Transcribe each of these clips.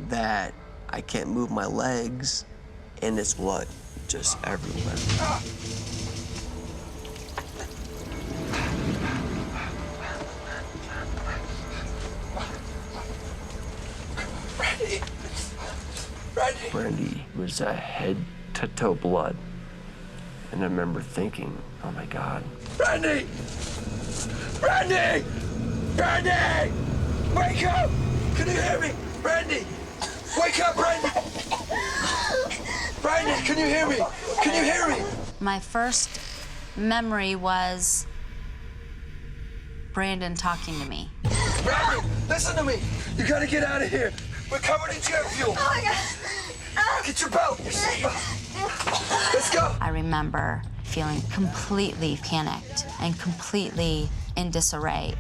that I can't move my legs, and it's blood just everywhere. Brandy was head to toe blood. And I remember thinking, oh my God. Brandy! Brandy! Brandy! Wake up! Can you hear me? Brandy! Wake up, Brandy! Brandy, can you hear me? Can you hear me? My first memory was Brandon talking to me. Brandy, listen to me. You gotta get out of here. We're covered in jet fuel. Oh my God. Get your belt, your seatbelt. Let's go. I remember feeling completely panicked and completely in disarray.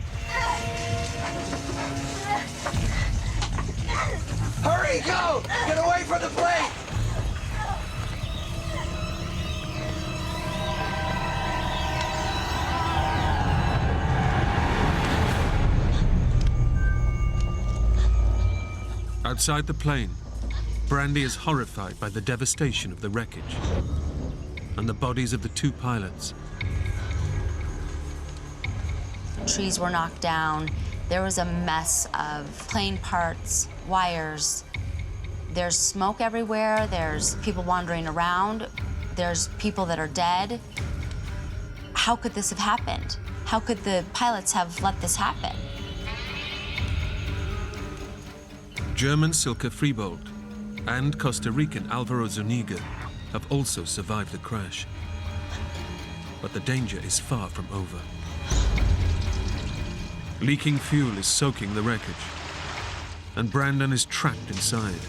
Hurry, go! Get away from the plane! Outside the plane, Brandy is horrified by the devastation of the wreckage and the bodies of the two pilots. Trees were knocked down. There was a mess of plane parts, wires. There's smoke everywhere. There's people wandering around. There's people that are dead. How could this have happened? How could the pilots have let this happen? German Silke Freebold and Costa Rican Alvaro Zuniga have also survived the crash. But the danger is far from over. Leaking fuel is soaking the wreckage, and Brandon is trapped inside.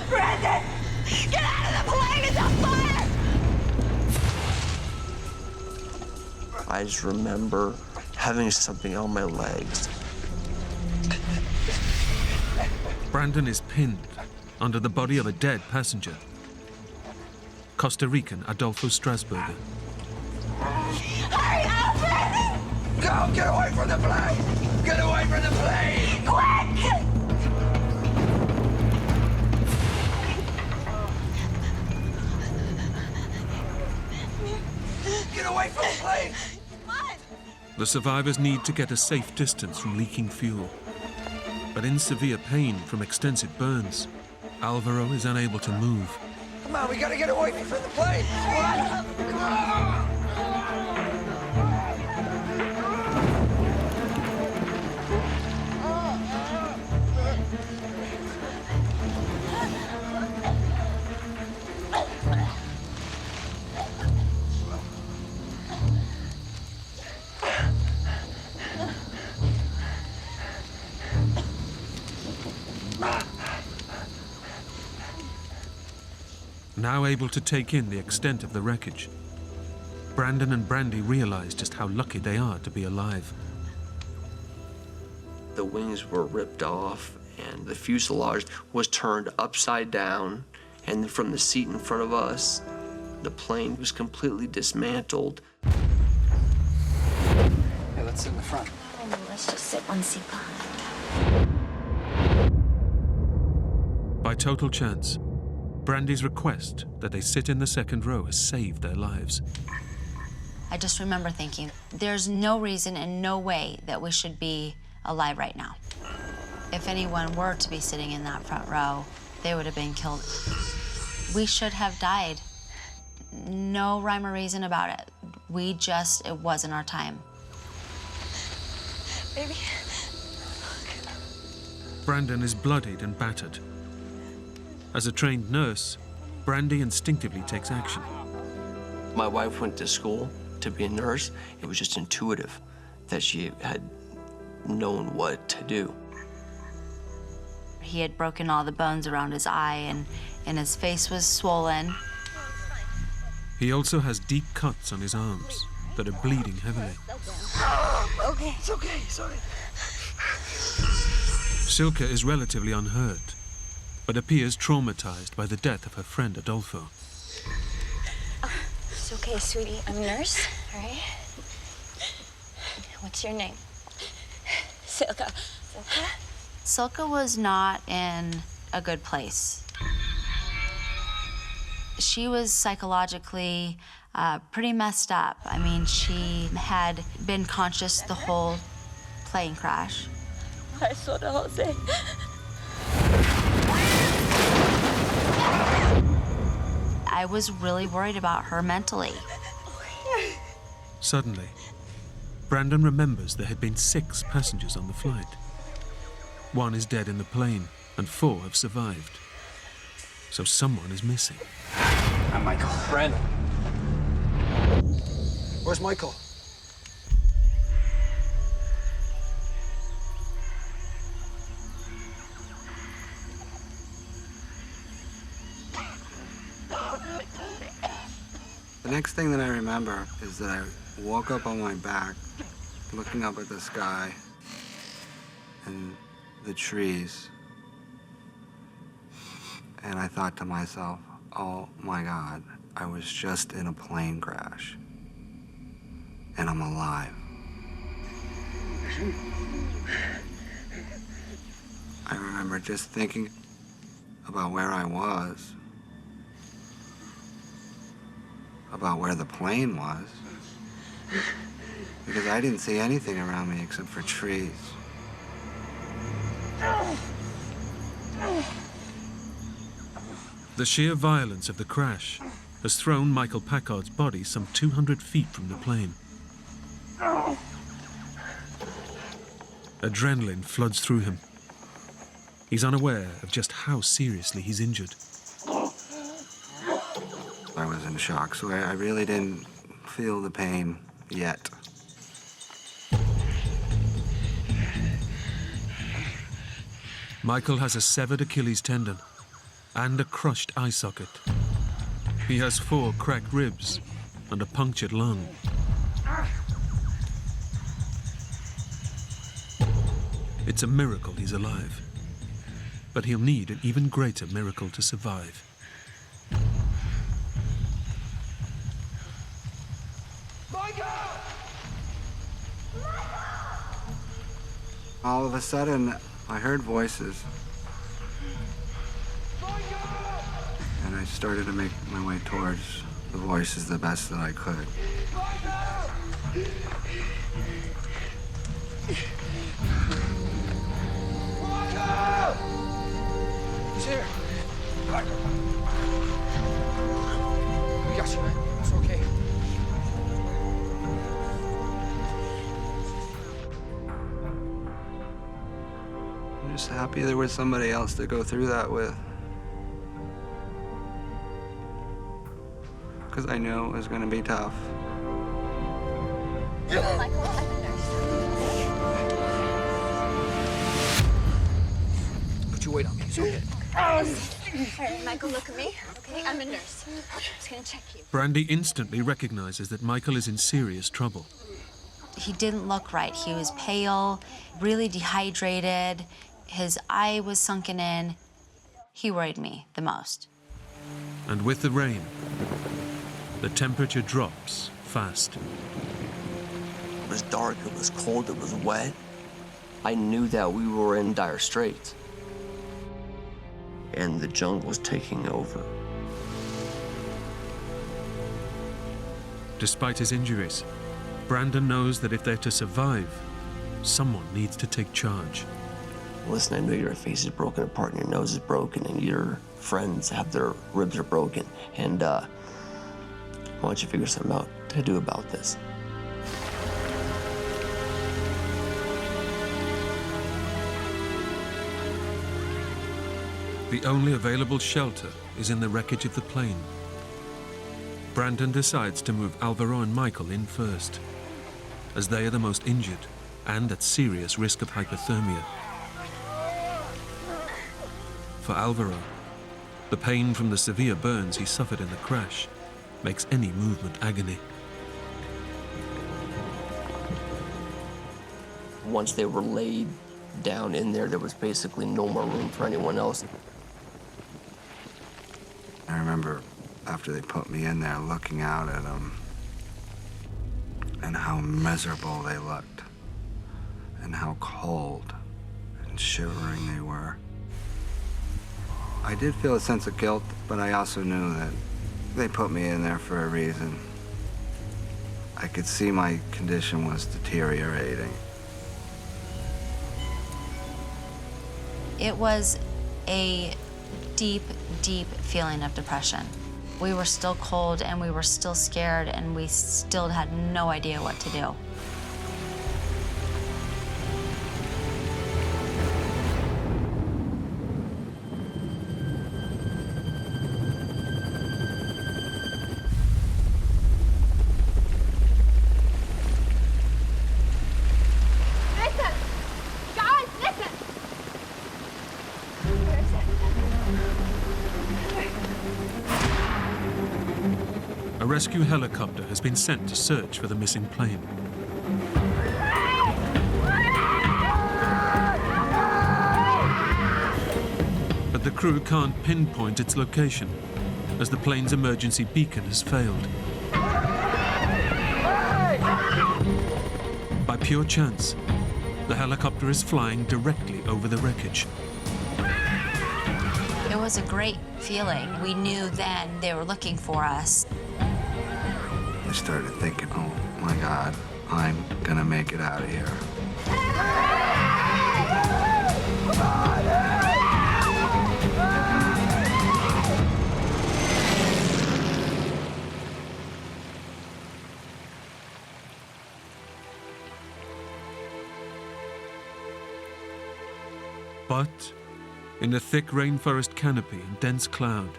Brandon! Get out of the plane! It's on fire! I just remember having something on my legs. Brandon is pinned under the body of a dead passenger, Costa Rican Adolfo Strasburger. Hurry up, Brandon! Go! Get away from the plane! Get away from the plane! Quick! Get away from the plane! The survivors need to get a safe distance from leaking fuel. But in severe pain from extensive burns, Alvaro is unable to move. Come on, we gotta get away from the plane! Come on! Now able to take in the extent of the wreckage, Brandon and Brandy realize just how lucky they are to be alive. The wings were ripped off, and the fuselage was turned upside down, and from the seat in front of us, the plane was completely dismantled. Hey, let's sit in the front. Oh, let's just sit one seat behind. By total chance, Brandy's request that they sit in the second row has saved their lives. I just remember thinking, there's no reason and no way that we should be alive right now. If anyone were to be sitting in that front row, they would have been killed. We should have died. No rhyme or reason about it. It wasn't our time. Baby. Brandon is bloodied and battered. As a trained nurse, Brandy instinctively takes action. My wife went to school to be a nurse. It was just intuitive that she had known what to do. He had broken all the bones around his eye, and his face was swollen. He also has deep cuts on his arms that are bleeding heavily. Okay, it's okay, sorry. Silke is relatively unhurt, but appears traumatized by the death of her friend Adolfo. It's okay, sweetie. I'm a nurse, right. What's your name? Silka. Silka? Silka was not in a good place. She was psychologically pretty messed up. I mean, she had been conscious the whole plane crash. I saw the whole thing. I was really worried about her mentally. Suddenly, Brandon remembers there had been 6 passengers on the flight. 1 is dead in the plane, and 4 have survived. So someone is missing. I'm Michael. Brandon. Where's Michael? The next thing that I remember is that I woke up on my back, looking up at the sky and the trees. And I thought to myself, oh my God, I was just in a plane crash. And I'm alive. I remember just thinking about where I was, about where the plane was, because I didn't see anything around me except for trees. The sheer violence of the crash has thrown Michael Packard's body some 200 feet from the plane. Adrenaline floods through him. He's unaware of just how seriously he's injured. I was in shock, so I really didn't feel the pain yet. Michael has a severed Achilles tendon and a crushed eye socket. He has 4 cracked ribs and a punctured lung. It's a miracle he's alive, but he'll need an even greater miracle to survive. All of a sudden, I heard voices. And I started to make my way towards the voices the best that I could. He's here. Michael. We got you, man. It's okay. I'm just happy there was somebody else to go through that with. Because I knew it was going to be tough. Michael, I'm a nurse. Put your weight on me. It's okay. All right, Michael, look at me. Okay, I'm a nurse. I'm just gonna check you. Brandy instantly recognizes that Michael is in serious trouble. He didn't look right. He was pale, really dehydrated. His eye was sunken in. He worried me the most. And with the rain, the temperature drops fast. It was dark, it was cold, it was wet. I knew that we were in dire straits. And the jungle was taking over. Despite his injuries, Brandon knows that if they're to survive, someone needs to take charge. Listen, I know your face is broken apart and your nose is broken and your friends have their ribs are broken. And why don't you figure something out to do about this? The only available shelter is in the wreckage of the plane. Brandon decides to move Alvaro and Michael in first, as they are the most injured and at serious risk of hypothermia. For Alvaro, the pain from the severe burns he suffered in the crash makes any movement agony. Once they were laid down in there, there was basically no more room for anyone else. I remember after they put me in there looking out at them and how miserable they looked, and how cold and shivering they were. I did feel a sense of guilt, but I also knew that they put me in there for a reason. I could see my condition was deteriorating. It was a deep, deep feeling of depression. We were still cold and we were still scared and we still had no idea what to do. A rescue helicopter has been sent to search for the missing plane. But the crew can't pinpoint its location, as the plane's emergency beacon has failed. By pure chance, the helicopter is flying directly over the wreckage. It was a great feeling. We knew then they were looking for us. I started thinking, oh my God, I'm gonna make it out of here. But in the thick rainforest canopy and dense cloud,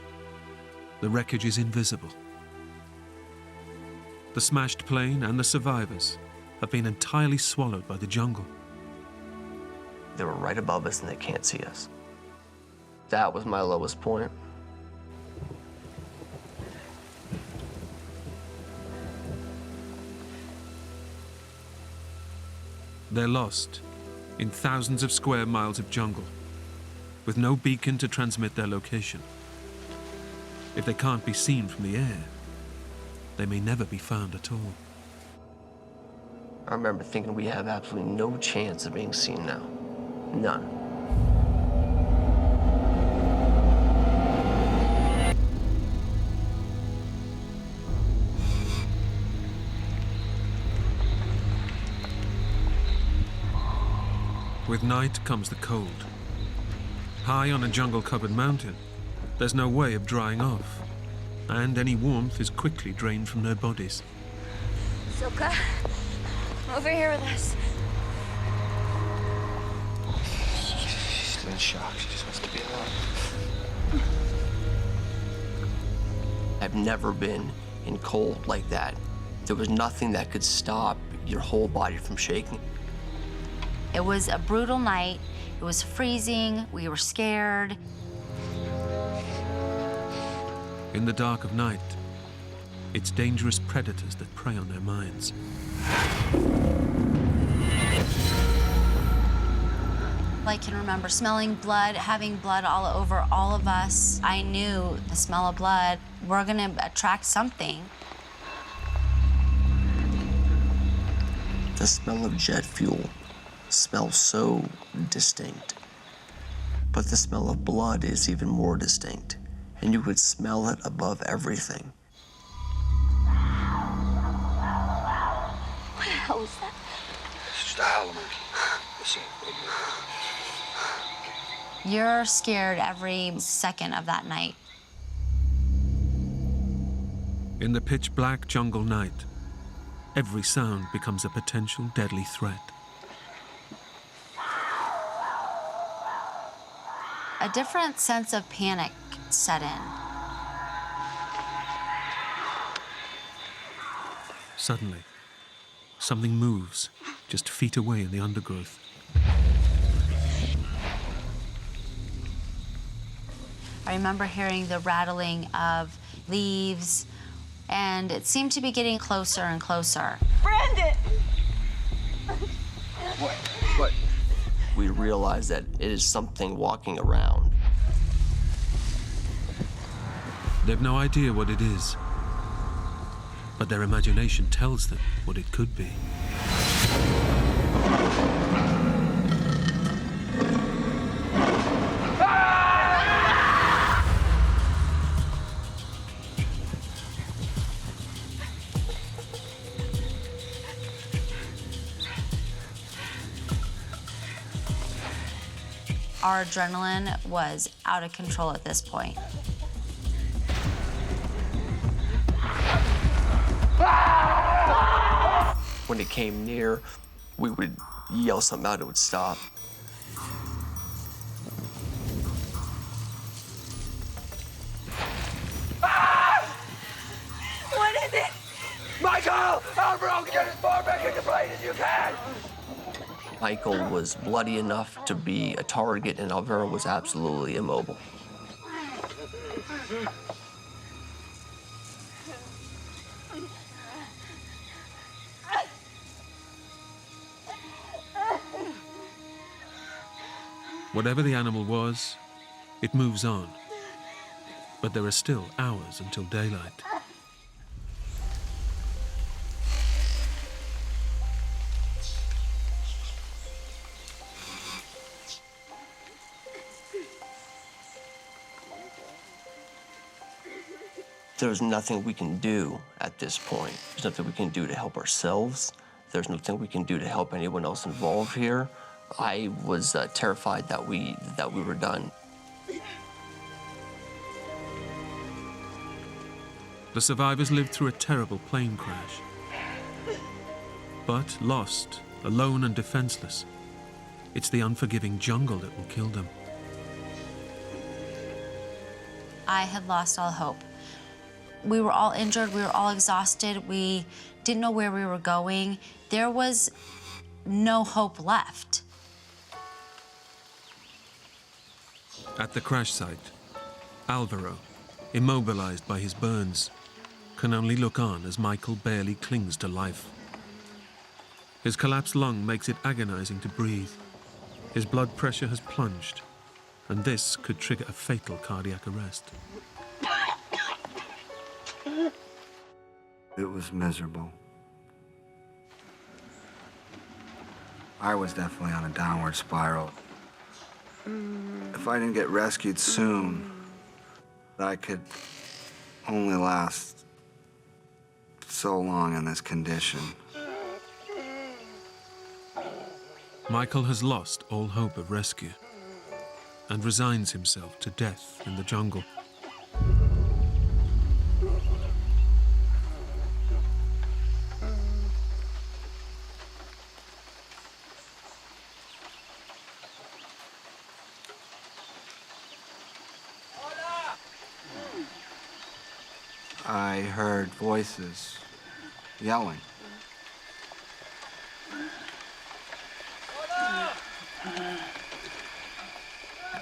the wreckage is invisible. The smashed plane and the survivors have been entirely swallowed by the jungle. They were right above us and they can't see us. That was my lowest point. They're lost in thousands of square miles of jungle, with no beacon to transmit their location. If they can't be seen from the air, they may never be found at all. I remember thinking we have absolutely no chance of being seen now. None. With night comes the cold. High on a jungle-covered mountain, there's no way of drying off, and any warmth is quickly drained from their bodies. Silka, come over here with us. She's in shock. She just wants to be alone. I've never been in cold like that. There was nothing that could stop your whole body from shaking. It was a brutal night. It was freezing. We were scared. In the dark of night, it's dangerous predators that prey on their minds. I can remember smelling blood, having blood all over all of us. I knew the smell of blood, we're gonna attract something. The smell of jet fuel smells so distinct. But the smell of blood is even more distinct. And you could smell it above everything. What the hell was that? It's just a howler monkey. Listen. You're scared every second of that night. In the pitch-black jungle night, every sound becomes a potential deadly threat. A different sense of panic set in. Suddenly, something moves just feet away in the undergrowth. I remember hearing the rattling of leaves, and it seemed to be getting closer and closer. Brandon! What? We realized that it is something walking around. They've no idea what it is, but their imagination tells them what it could be. Our adrenaline was out of control at this point. When it came near, we would yell something out, it would stop. What is it? Michael! Alvaro, get as far back in the plane as you can! Michael was bloody enough to be a target, and Alvaro was absolutely immobile. Whatever the animal was, it moves on. But there are still hours until daylight. There's nothing we can do at this point. There's nothing we can do to help ourselves. There's nothing we can do to help anyone else involved here. I was terrified that we were done. The survivors lived through a terrible plane crash. But lost, alone and defenseless, it's the unforgiving jungle that will kill them. I had lost all hope. We were all injured, we were all exhausted, we didn't know where we were going. There was no hope left. At the crash site, Alvaro, immobilized by his burns, can only look on as Michael barely clings to life. His collapsed lung makes it agonizing to breathe. His blood pressure has plunged, and this could trigger a fatal cardiac arrest. It was miserable. I was definitely on a downward spiral. If I didn't get rescued soon, I could only last so long in this condition. Michael has lost all hope of rescue and resigns himself to death in the jungle. I heard voices yelling.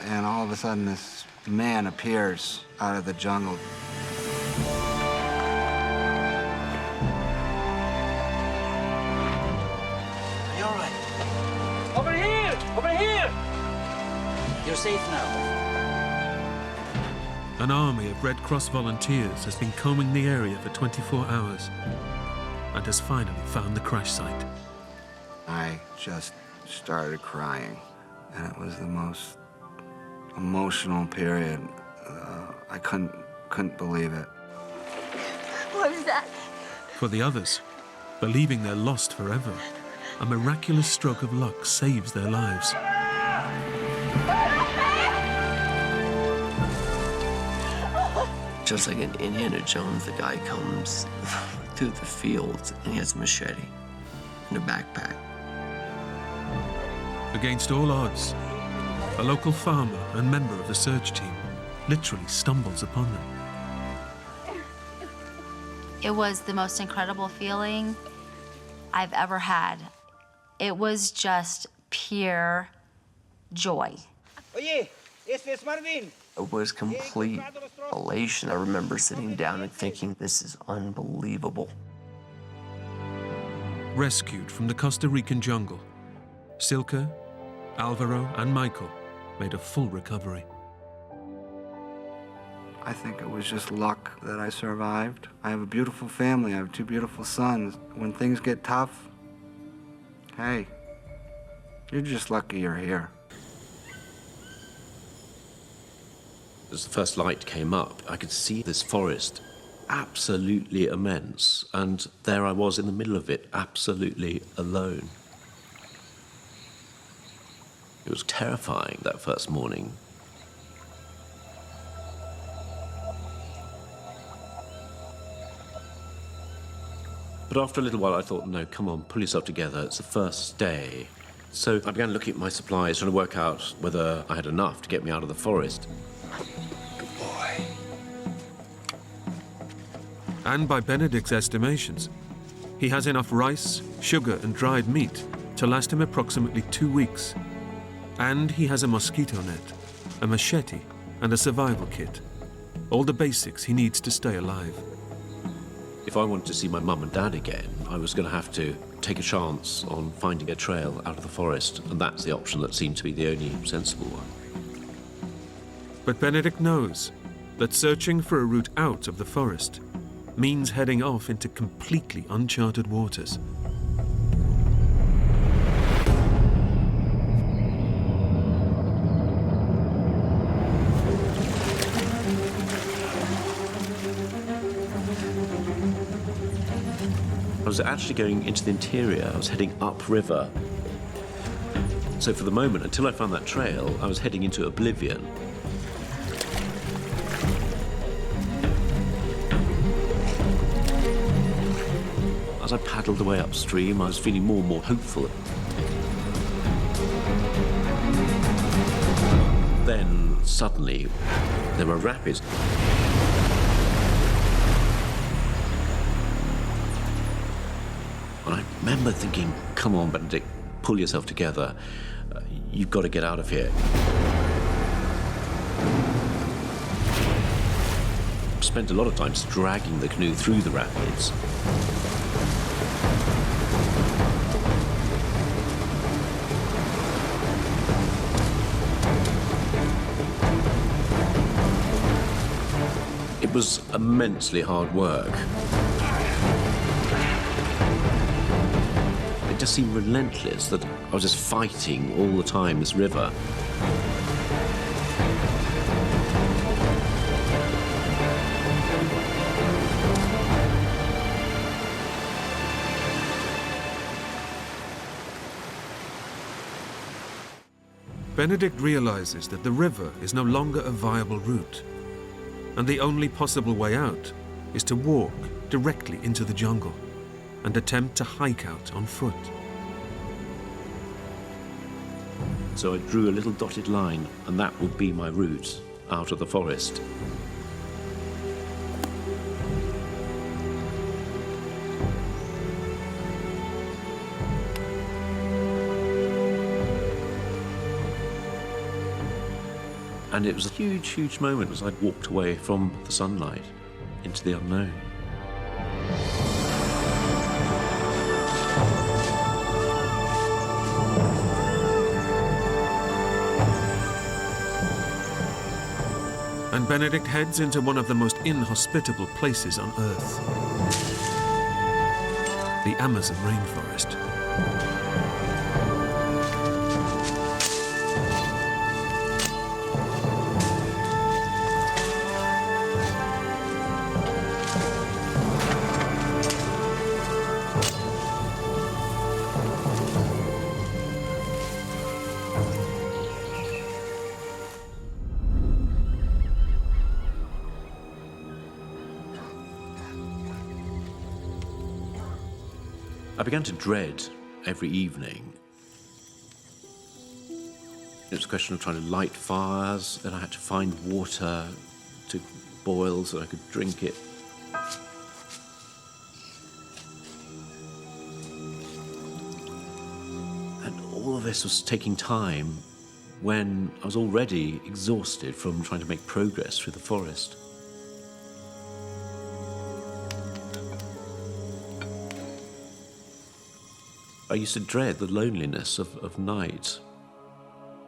And all of a sudden, this man appears out of the jungle. Are you all right? Over here! Over here! You're safe now. An army of Red Cross volunteers has been combing the area for 24 hours and has finally found the crash site. I just started crying, and it was the most emotional period. I couldn't believe it. What is that? For the others, believing they're lost forever, a miraculous stroke of luck saves their lives. Just like in Indiana Jones, the guy comes through the fields and he has a machete and a backpack. Against all odds, a local farmer and member of the search team literally stumbles upon them. It was the most incredible feeling I've ever had. It was just pure joy. Oye, este es Marvin. It was complete elation. I remember sitting down and thinking, this is unbelievable. Rescued from the Costa Rican jungle, Silke, Alvaro, and Michael made a full recovery. I think it was just luck that I survived. I have a beautiful family. I have 2 beautiful sons. When things get tough, hey, you're just lucky you're here. As the first light came up, I could see this forest, absolutely immense, and there I was in the middle of it, absolutely alone. It was terrifying that first morning. But after a little while, I thought, no, come on, pull yourself together. It's the first day. So I began looking at my supplies, trying to work out whether I had enough to get me out of the forest. Good boy. And by Benedict's estimations, he has enough rice, sugar, and dried meat to last him approximately 2 weeks. And he has a mosquito net, a machete, and a survival kit. All the basics he needs to stay alive. If I wanted to see my mum and dad again, I was going to have to take a chance on finding a trail out of the forest, and that's the option that seemed to be the only sensible one. But Benedict knows that searching for a route out of the forest means heading off into completely uncharted waters. I was actually going into the interior. I was heading upriver. So for the moment, until I found that trail, I was heading into oblivion. As I paddled away upstream, I was feeling more and more hopeful. Then, suddenly, there were rapids. And I remember thinking, come on, Benedict, pull yourself together. You've got to get out of here. Spent a lot of time dragging the canoe through the rapids. It was immensely hard work. It just seemed relentless that I was just fighting all the time, this river. Benedict realizes that the river is no longer a viable route, and the only possible way out is to walk directly into the jungle and attempt to hike out on foot. So I drew a little dotted line, and that would be my route out of the forest. And it was a huge, huge moment as I walked away from the sunlight into the unknown. And Benedict heads into one of the most inhospitable places on Earth, the Amazon rainforest. I began to dread every evening. It was a question of trying to light fires, then I had to find water to boil so I could drink it. And all of this was taking time when I was already exhausted from trying to make progress through the forest. I used to dread the loneliness of night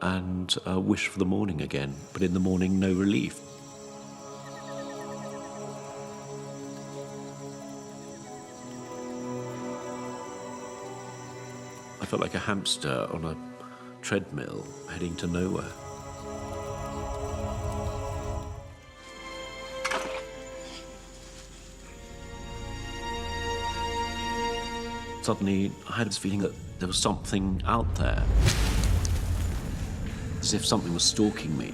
and wish for the morning again, but in the morning, no relief. I felt like a hamster on a treadmill heading to nowhere. Suddenly, I had this feeling that there was something out there, as if something was stalking me.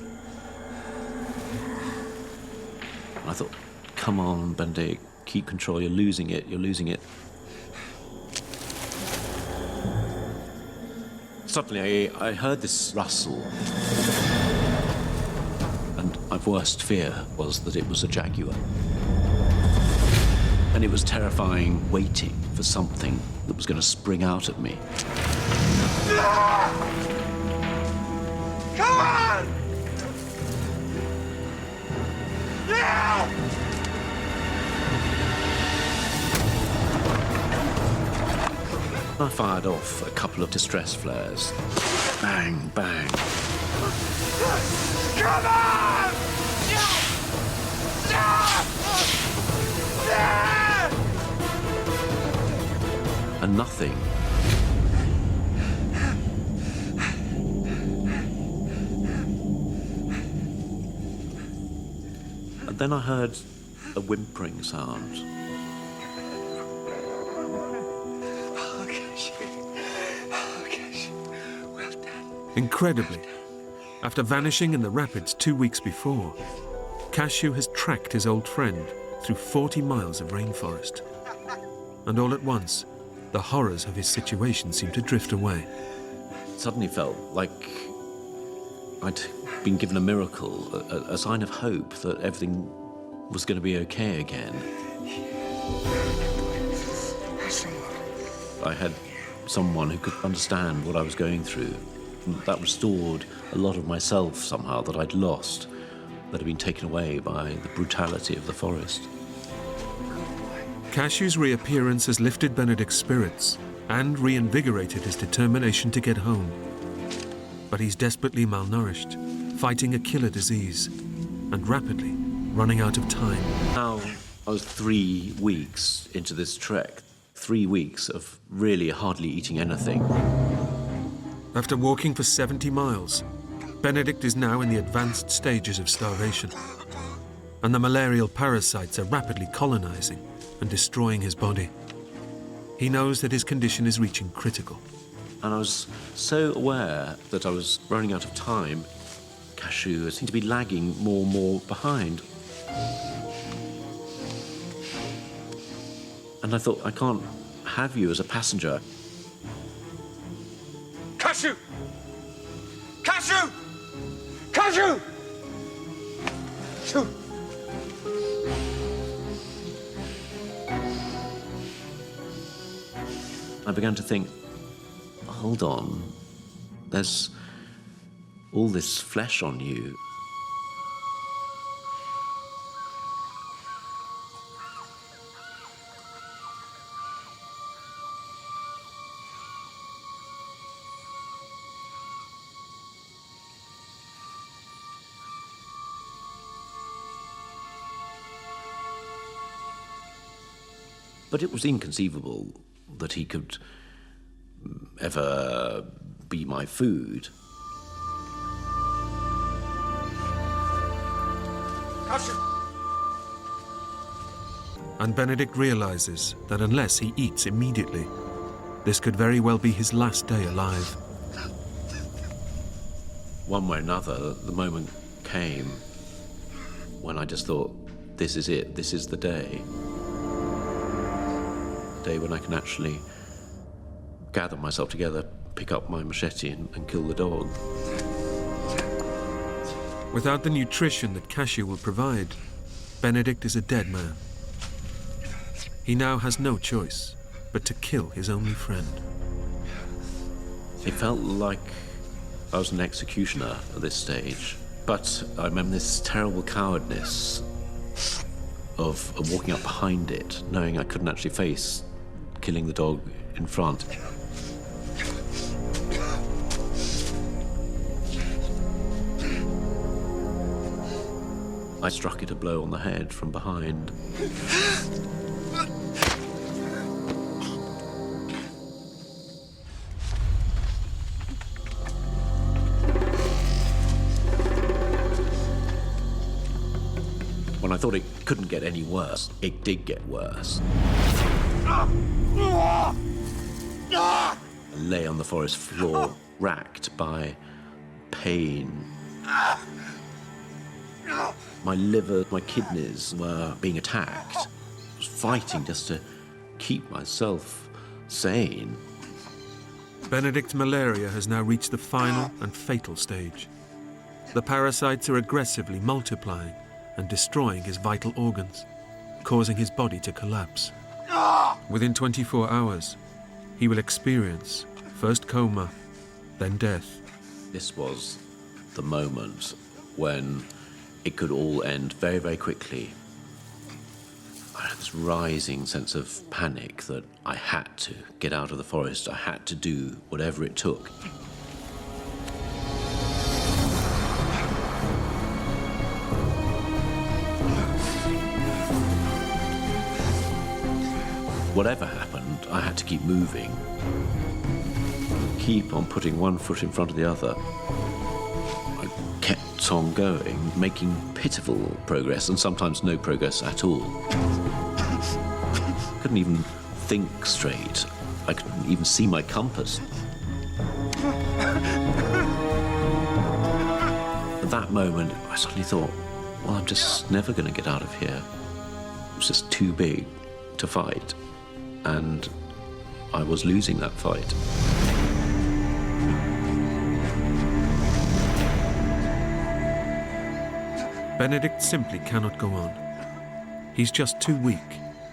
And I thought, come on, Benedict, keep control, you're losing it, you're losing it. Suddenly, I heard this rustle, and my worst fear was that it was a jaguar. And it was terrifying, waiting for something that was going to spring out at me. Come on! Yeah! I fired off a couple of distress flares. Bang, bang. Come on! And nothing. And then I heard a whimpering sound. Incredibly, after vanishing in the rapids 2 weeks before, Cashew has tracked his old friend through 40 miles of rainforest. And all at once, the horrors of his situation seem to drift away. It suddenly felt like I'd been given a miracle, a sign of hope that everything was going to be okay again. I had someone who could understand what I was going through. That restored a lot of myself somehow that I'd lost, that had been taken away by the brutality of the forest. Cashew's reappearance has lifted Benedict's spirits and reinvigorated his determination to get home. But he's desperately malnourished, fighting a killer disease, and rapidly running out of time. Now, I was 3 weeks into this trek, 3 weeks of really hardly eating anything. After walking for 70 miles, Benedict is now in the advanced stages of starvation, and the malarial parasites are rapidly colonizing and destroying his body. He knows that his condition is reaching critical. And I was so aware that I was running out of time. Cashew seemed to be lagging more and more behind. And I thought, I can't have you as a passenger. Cashew! Cashew! Cashew! Cashew! I began to think, hold on, there's all this flesh on you. But it was inconceivable that he could ever be my food. Cashew! And Benedict realizes that unless he eats immediately, this could very well be his last day alive. One way or another, the moment came when I just thought, this is it, this is the day. Day when I can actually gather myself together, pick up my machete and kill the dog. Without the nutrition that Cashew will provide, Benedict is a dead man. He now has no choice but to kill his only friend. It felt like I was an executioner at this stage, but I remember this terrible cowardness of walking up behind it, knowing I couldn't actually face killing the dog in front. I struck it a blow on the head from behind. thought it couldn't get any worse. It did get worse. I lay on the forest floor, racked by pain. My liver, my kidneys were being attacked. I was fighting just to keep myself sane. Benedict's malaria has now reached the final and fatal stage. The parasites are aggressively multiplying and destroying his vital organs, causing his body to collapse. Within 24 hours, he will experience first coma, then death. This was the moment when it could all end very, very quickly. I had this rising sense of panic that I had to get out of the forest. I had to do whatever it took. Whatever happened, I had to keep moving. Keep on putting one foot in front of the other. I kept on going, making pitiful progress, and sometimes no progress at all. Couldn't even think straight. I couldn't even see my compass. At that moment, I suddenly thought, well, I'm just never going to get out of here. It was just too big to fight, and I was losing that fight. Benedict simply cannot go on. He's just too weak,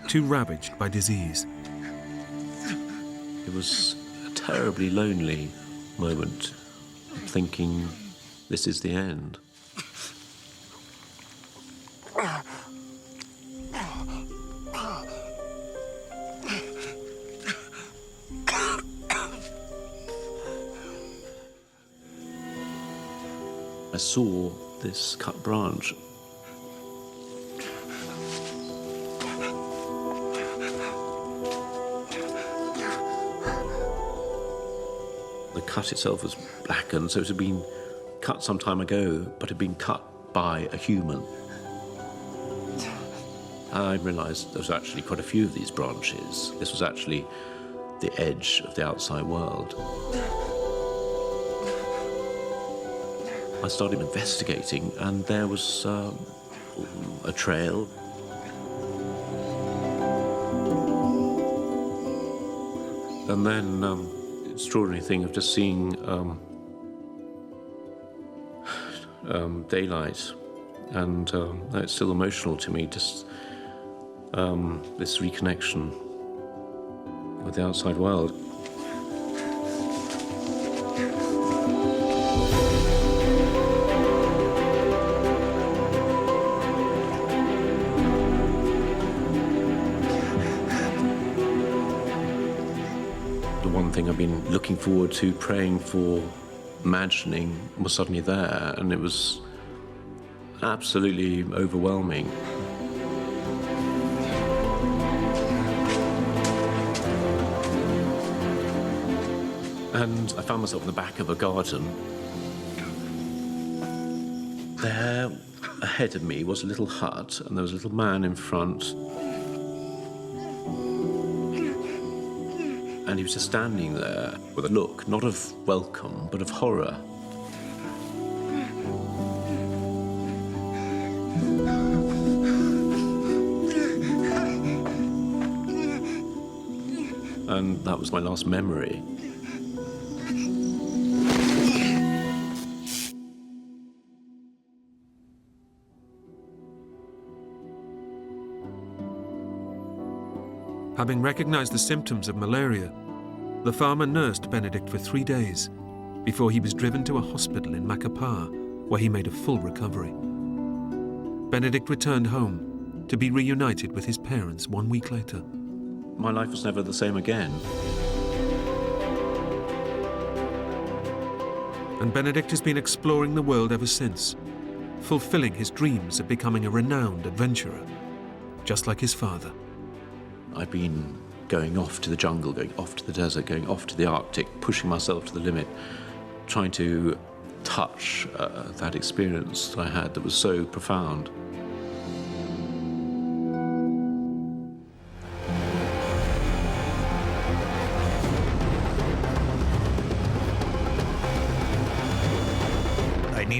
too ravaged by disease. It was a terribly lonely moment, thinking this is the end. I saw this cut branch. The cut itself was blackened, so it had been cut some time ago, but had been cut by a human. I realised there was actually quite a few of these branches. This was actually the edge of the outside world. I started investigating, and there was a trail. And then the extraordinary thing of just seeing daylight, and it's still emotional to me, just this reconnection with the outside world. I've been looking forward to, praying for, imagining was suddenly there, and it was absolutely overwhelming. And I found myself in the back of a garden. There, ahead of me, was a little hut, and there was a little man in front. And he was just standing there with a look, not of welcome, but of horror. And that was my last memory. Having recognized the symptoms of malaria, the farmer nursed Benedict for 3 days before he was driven to a hospital in Macapá, where he made a full recovery. Benedict returned home to be reunited with his parents 1 week later. My life was never the same again. And Benedict has been exploring the world ever since, fulfilling his dreams of becoming a renowned adventurer, just like his father. I've been going off to the jungle, going off to the desert, going off to the Arctic, pushing myself to the limit, trying to touch that experience that I had that was so profound.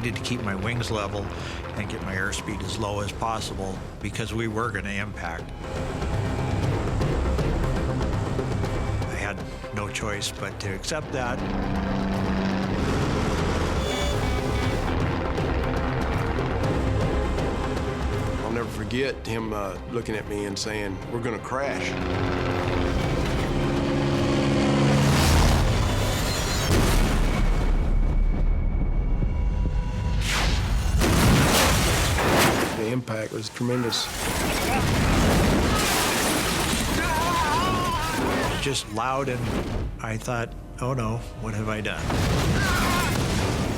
needed to keep my wings level and get my airspeed as low as possible because we were going to impact. I had no choice but to accept that. I'll never forget him looking at me and saying, "We're gonna crash." The impact was tremendous. Just loud, and I thought, oh no, what have I done?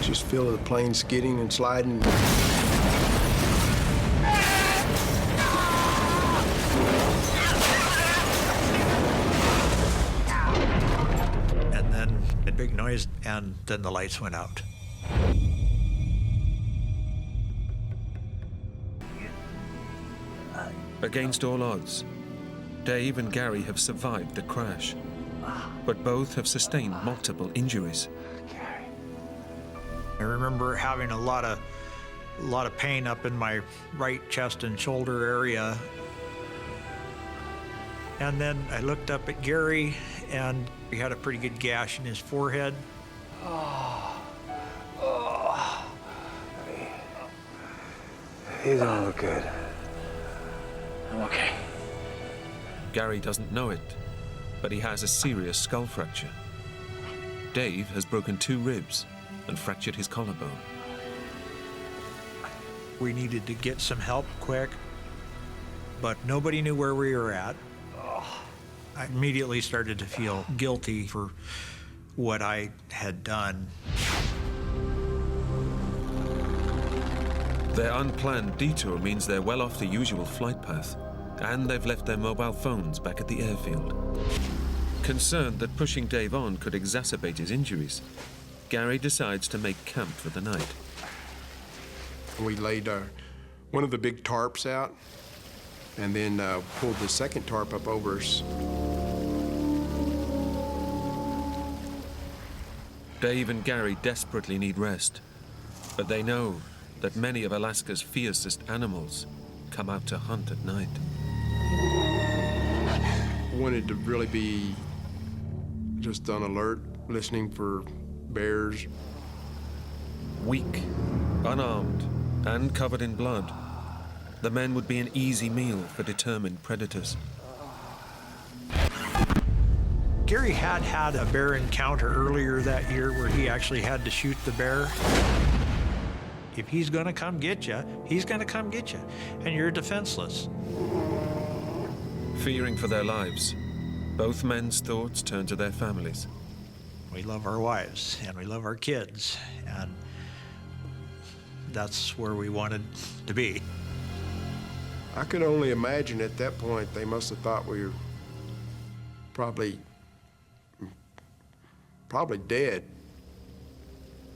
Just feel the plane skidding and sliding. And then a big noise, and then the lights went out. Against all odds, Dave and Gary have survived the crash, but both have sustained multiple injuries. I remember having a lot of pain up in my right chest and shoulder area. And then I looked up at Gary, and he had a pretty good gash in his forehead. He don't look good. I'm okay. Gary doesn't know it, but he has a serious skull fracture. Dave has broken 2 ribs and fractured his collarbone. We needed to get some help quick, but nobody knew where we were at. I immediately started to feel guilty for what I had done. Their unplanned detour means they're well off the usual flight path, and they've left their mobile phones back at the airfield. Concerned that pushing Dave on could exacerbate his injuries, Gary decides to make camp for the night. We laid one of the big tarps out and then pulled the second tarp up over us. Dave and Gary desperately need rest, but they know that many of Alaska's fiercest animals come out to hunt at night. Wanted to really be just on alert, listening for bears. Weak, unarmed, and covered in blood, the men would be an easy meal for determined predators. Gary had a bear encounter earlier that year where he actually had to shoot the bear. If he's gonna come get you, he's gonna come get you, and you're defenseless. Fearing for their lives, both men's thoughts turn to their families. We love our wives, and we love our kids, and that's where we wanted to be. I could only imagine at that point they must have thought we were probably dead.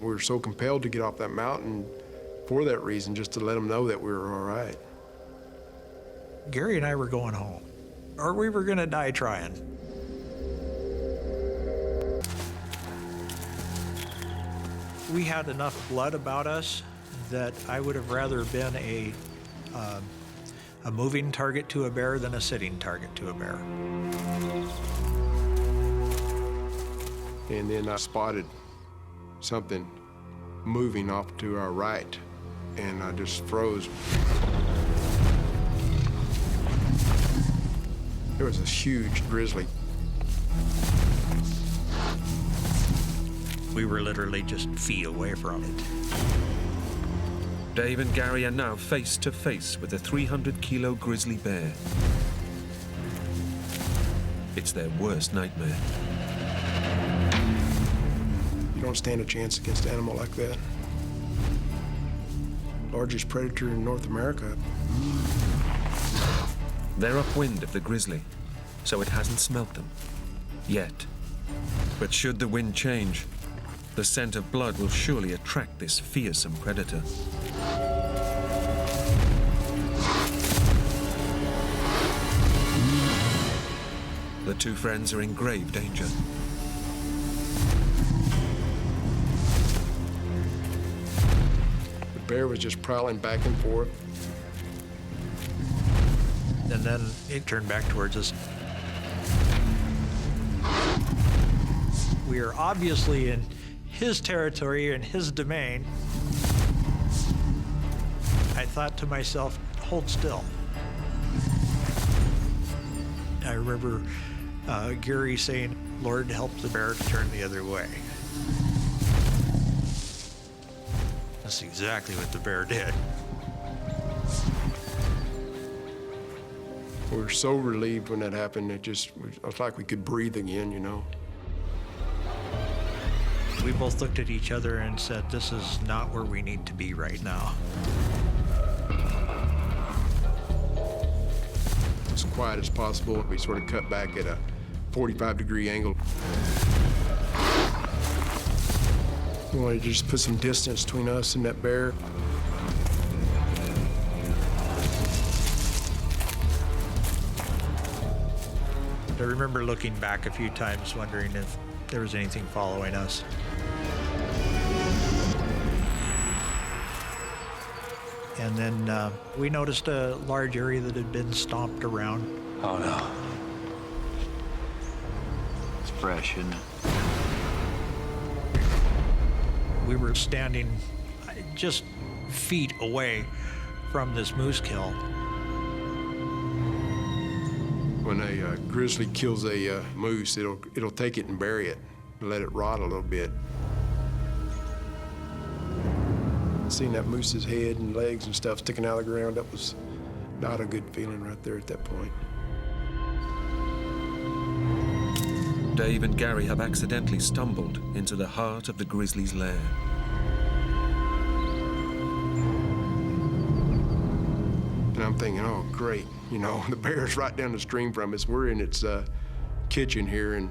We were so compelled to get off that mountain for that reason, just to let them know that we were all right. Gary and I were going home, or we were gonna die trying. We had enough blood about us that I would have rather been a moving target to a bear than a sitting target to a bear. And then I spotted something moving off to our right, and I just froze. There was this huge grizzly. We were literally just feet away from it. Dave and Gary are now face to face with a 300-kilo grizzly bear. It's their worst nightmare. You don't stand a chance against an animal like that. Largest predator in North America. They're upwind of the grizzly, so it hasn't smelt them. Yet. But should the wind change, the scent of blood will surely attract this fearsome predator. The two friends are in grave danger. bear was just prowling back and forth. And then it turned back towards us. We are obviously in his territory, in his domain. I thought to myself, hold still. I remember Gary saying, Lord, help the bear to turn the other way. That's exactly what the bear did. We were so relieved when that happened. It was like we could breathe again, you know. We both looked at each other and said, this is not where we need to be right now. As quiet as possible. We sort of cut back at a 45-degree angle. We wanted to just put some distance between us and that bear. I remember looking back a few times, wondering if there was anything following us. And then we noticed a large area that had been stomped around. Oh, no. It's fresh, isn't it? We were standing just feet away from this moose kill. When a grizzly kills a moose, it'll take it and bury it, and let it rot a little bit. Seeing that moose's head and legs and stuff sticking out of the ground, that was not a good feeling right there at that point. Dave and Gary have accidentally stumbled into the heart of the grizzly's lair. And I'm thinking, oh, great, you know, the bear's right down the stream from us. We're in its kitchen here, and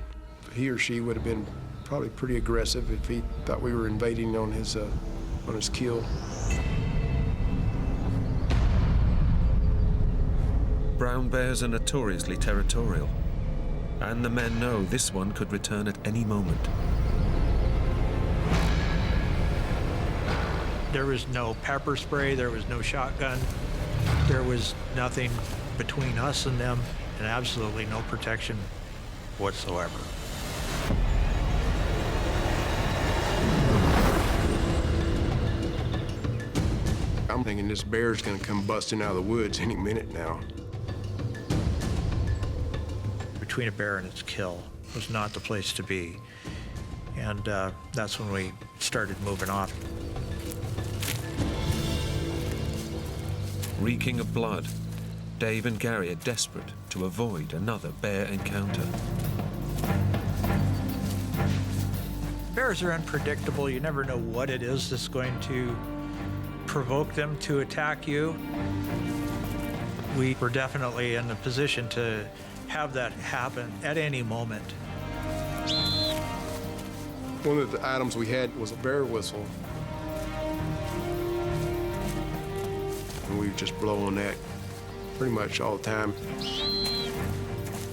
he or she would have been probably pretty aggressive if he thought we were invading on his kill. Brown bears are notoriously territorial, and the men know this one could return at any moment. There was no pepper spray, there was no shotgun, there was nothing between us and them, and absolutely no protection whatsoever. I'm thinking this bear's gonna come busting out of the woods any minute now. Between a bear and its kill was not the place to be. And that's when we started moving off. Reeking of blood, Dave and Gary are desperate to avoid another bear encounter. Bears are unpredictable. You never know what it is that's going to provoke them to attack you. We were definitely in a position to have that happen at any moment. One of the items we had was a bear whistle. And we just blow on that pretty much all the time.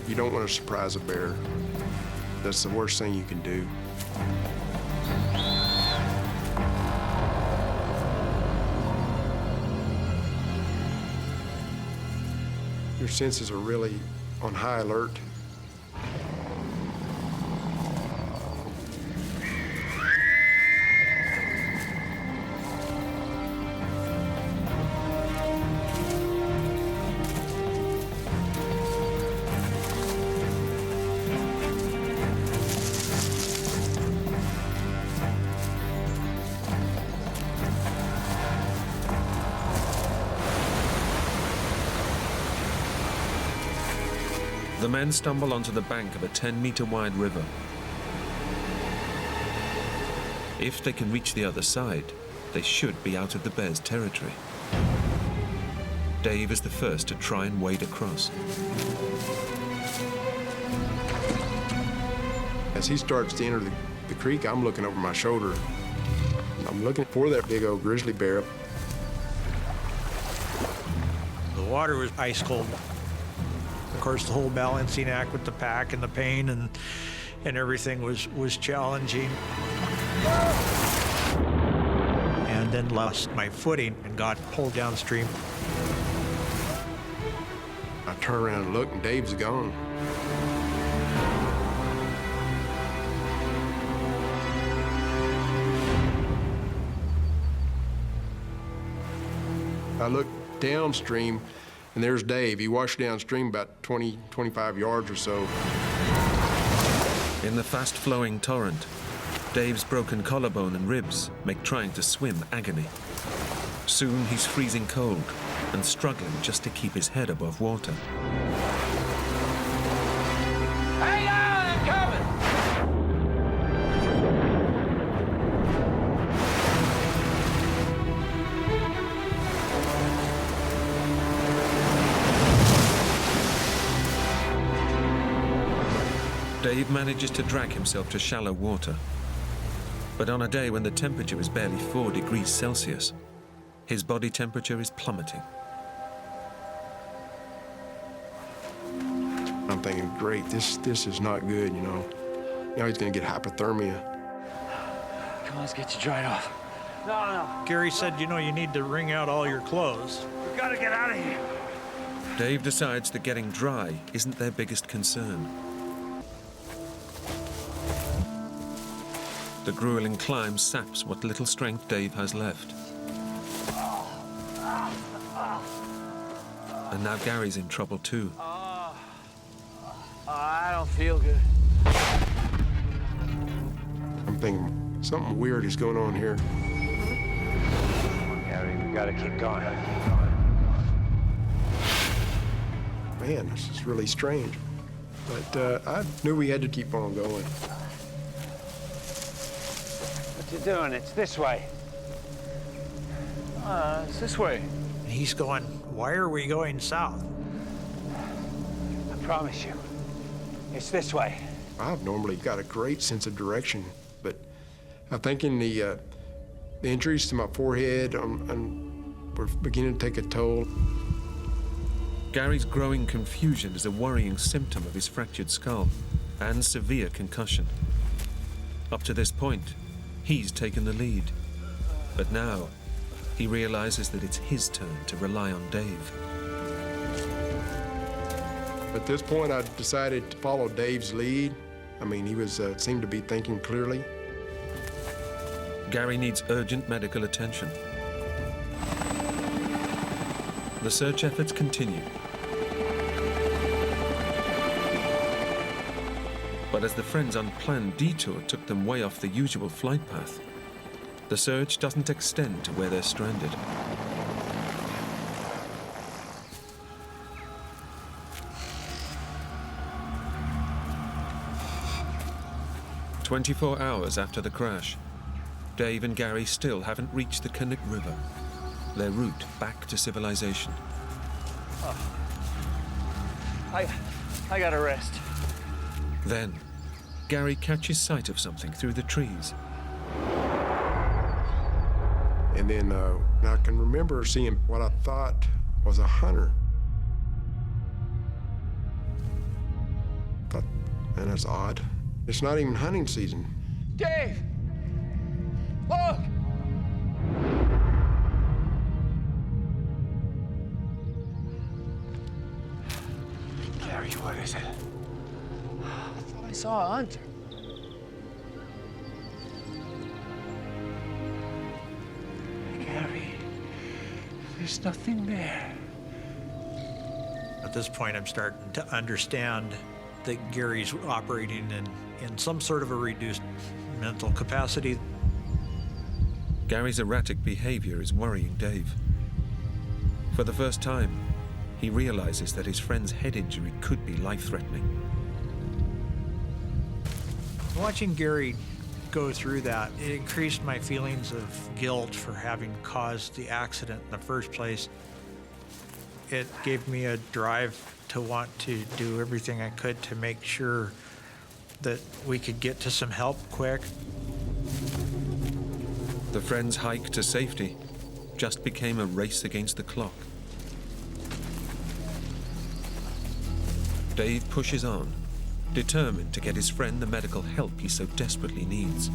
You don't want to surprise a bear. That's the worst thing you can do. Your senses are really on high alert. The men stumble onto the bank of a 10-meter-wide river. If they can reach the other side, they should be out of the bear's territory. Dave is the first to try and wade across. As he starts to enter the creek, I'm looking over my shoulder. I'm looking for that big old grizzly bear. The water was ice cold. Of course, the whole balancing act with the pack and the pain and everything was challenging. And and then lost my footing and got pulled downstream. I turn around and look, and Dave's gone. I look downstream, and there's Dave. He washed downstream about 20, 25 yards or so. In the fast-flowing torrent, Dave's broken collarbone and ribs make trying to swim agony. Soon he's freezing cold and struggling just to keep his head above water. Hang on, I'm coming! Dave manages to drag himself to shallow water. But on a day when the temperature is barely 4 degrees Celsius, his body temperature is plummeting. I'm thinking, great, this is not good, you know. Now he's gonna get hypothermia. Come on, let's get you dried off. No. Gary said, you know, you need to wring out all your clothes. We gotta get out of here. Dave decides that getting dry isn't their biggest concern. The grueling climb saps what little strength Dave has left. And now Gary's in trouble too. I don't feel good. I'm thinking something weird is going on here. Come on, Gary, we gotta keep going. Man, this is really strange. But I knew we had to keep on going. What you doing? It's this way. It's this way. And he's going, why are we going south? I promise you, it's this way. I've normally got a great sense of direction, but I'm thinking the injuries to my forehead were beginning to take a toll. Gary's growing confusion is a worrying symptom of his fractured skull and severe concussion. Up to this point, he's taken the lead. But now, he realizes that it's his turn to rely on Dave. At this point, I decided to follow Dave's lead. I mean, he seemed to be thinking clearly. Gary needs urgent medical attention. The search efforts continue. But as the friends' unplanned detour took them way off the usual flight path, the search doesn't extend to where they're stranded. "24 hours after the crash, Dave and Gary still haven't reached the Canuck River, their route back to civilization. I gotta rest. Then, Gary catches sight of something through the trees. And then I can remember seeing what I thought was a hunter. I thought, man, that's odd. It's not even hunting season. Dave! Look! Gary, what is it? I thought I saw a hunter. Gary, there's nothing there. At this point, I'm starting to understand that Gary's operating in some sort of a reduced mental capacity. Gary's erratic behavior is worrying Dave. For the first time, he realizes that his friend's head injury could be life-threatening. Watching Gary go through that, it increased my feelings of guilt for having caused the accident in the first place. It gave me a drive to want to do everything I could to make sure that we could get to some help quick. The friends' hike to safety just became a race against the clock. Dave pushes on, determined to get his friend the medical help he so desperately needs.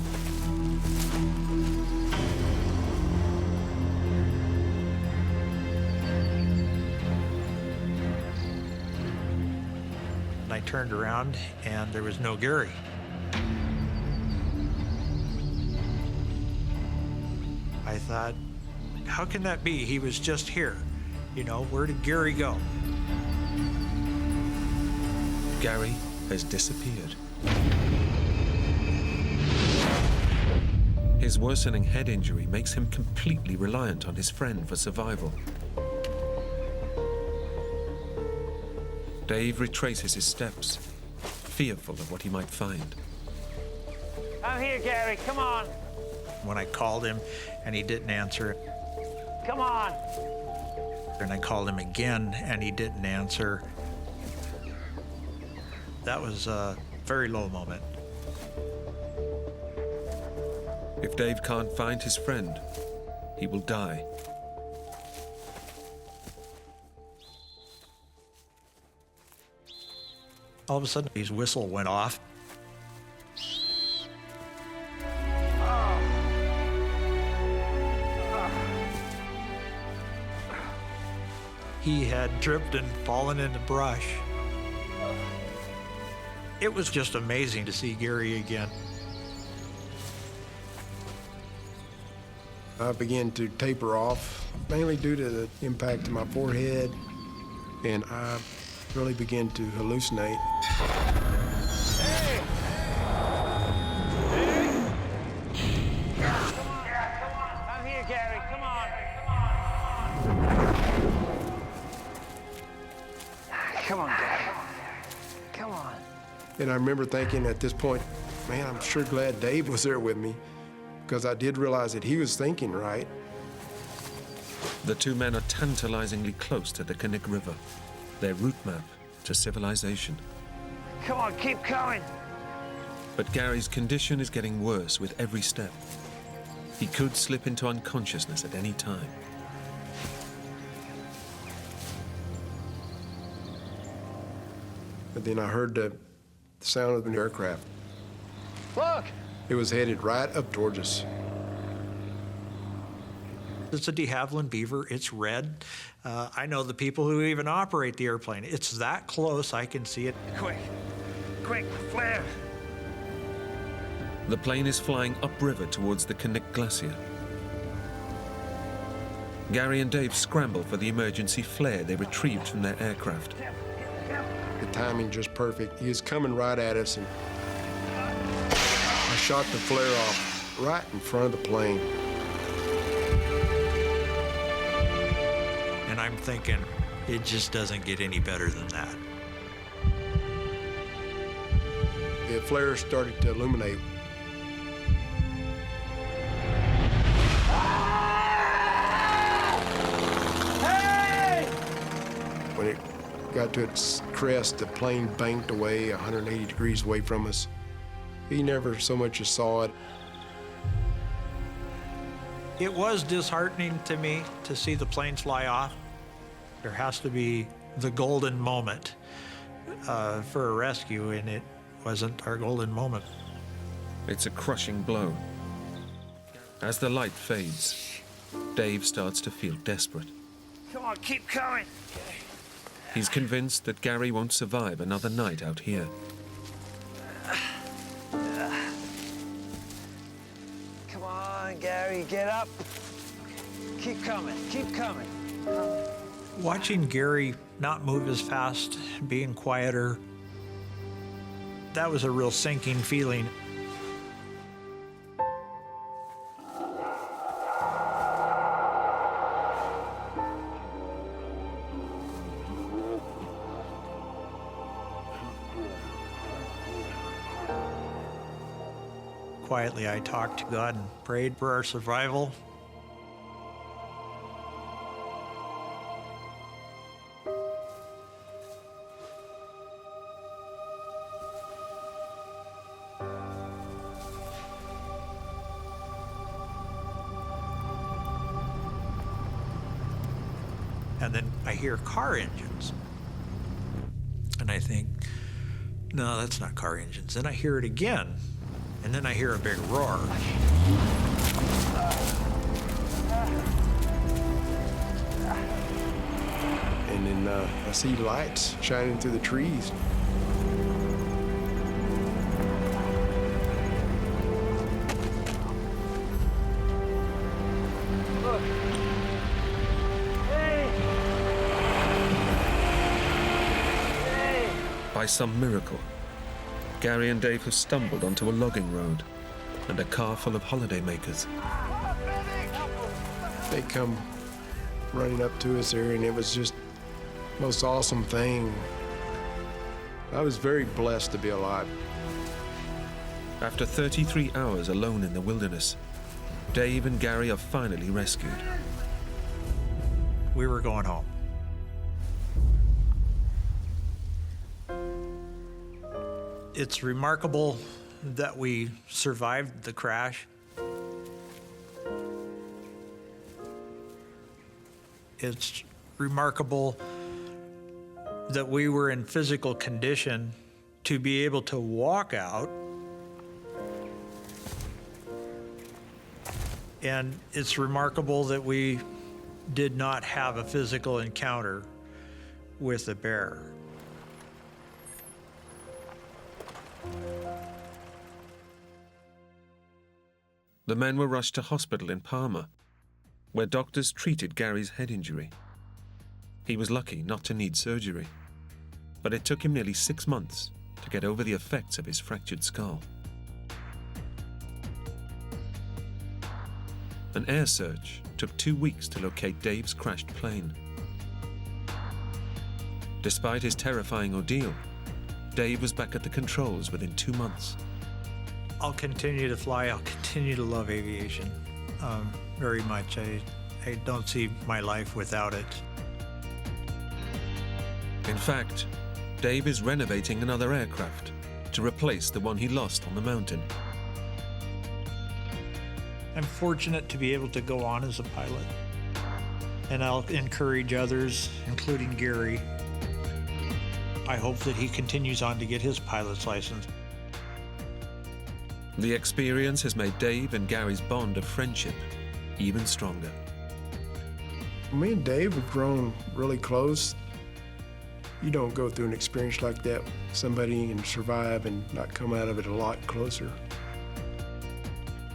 turned around and there was no Gary. I thought, how can that be? He was just here. You know, where did Gary go? Gary has disappeared. His worsening head injury makes him completely reliant on his friend for survival. Dave retraces his steps, fearful of what he might find. I'm here, Gary. Come on. When I called him and he didn't answer, Come on. and I called him again and he didn't answer, that was a very low moment. If Dave can't find his friend, he will die. All of a sudden, his whistle went off. He had tripped and fallen in the brush. It was just amazing to see Gary again. I began to taper off, mainly due to the impact to my forehead, and I really began to hallucinate. Hey! Gary? Come on. I'm here, Gary. Come on. Come on, Gary. Come on. And I remember thinking at this point, man, I'm sure glad Dave was there with me, because I did realize that he was thinking right. The two men are tantalizingly close to the Knik River, their route map to civilization. Come on, keep coming. But Gary's condition is getting worse with every step. He could slip into unconsciousness at any time. But then I heard the sound of an aircraft. Look! It was headed right up towards us. It's a de Havilland Beaver. It's red. I know the people who even operate the airplane. It's that close, I can see it. Quick, flare. The plane is flying upriver towards the Knik Glacier. Gary and Dave scramble for the emergency flare they retrieved from their aircraft. The timing just perfect. He was coming right at us, and I shot the flare off right in front of the plane. And I'm thinking, it just doesn't get any better than that. The flare started to illuminate. Hey! When it got to its crest, the plane banked away 180 degrees away from us. He never so much as saw it. It was disheartening to me to see the plane fly off. There has to be the golden moment for a rescue, and it wasn't our golden moment. It's a crushing blow. As the light fades, Dave starts to feel desperate. Come on, keep coming. He's convinced that Gary won't survive another night out here. Come on, Gary, get up. Keep coming, keep coming. Watching Gary not move as fast, being quieter, that was a real sinking feeling. Quietly, I talked to God and prayed for our survival. And then I hear car engines. And I think, no, that's not car engines. Then I hear it again. And then I hear a big roar. And then I see lights shining through the trees. By some miracle, Gary and Dave have stumbled onto a logging road and a car full of holidaymakers. They come running up to us there, and it was just the most awesome thing. I was very blessed to be alive. After 33 hours alone in the wilderness, Dave and Gary are finally rescued. We were going home. It's remarkable that we survived the crash. It's remarkable that we were in physical condition to be able to walk out. And it's remarkable that we did not have a physical encounter with a bear. The men were rushed to hospital in Palmer, where doctors treated Gary's head injury. He was lucky not to need surgery, but it took him nearly 6 months to get over the effects of his fractured skull. An air search took 2 weeks to locate Dave's crashed plane. Despite his terrifying ordeal, Dave was back at the controls within 2 months. I'll continue to fly. I'll continue to love aviation very much. I don't see my life without it. In fact, Dave is renovating another aircraft to replace the one he lost on the mountain. I'm fortunate to be able to go on as a pilot, and I'll encourage others, including Gary. I hope that he continues on to get his pilot's license. The experience has made Dave and Gary's bond of friendship even stronger. Me and Dave have grown really close. You don't go through an experience like that with somebody and survive and not come out of it a lot closer.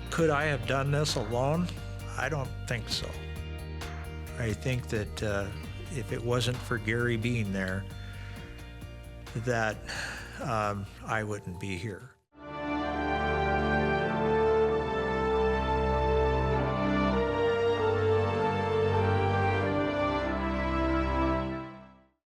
Could I have done this alone? I don't think so. I think that if it wasn't for Gary being there, that I wouldn't be here.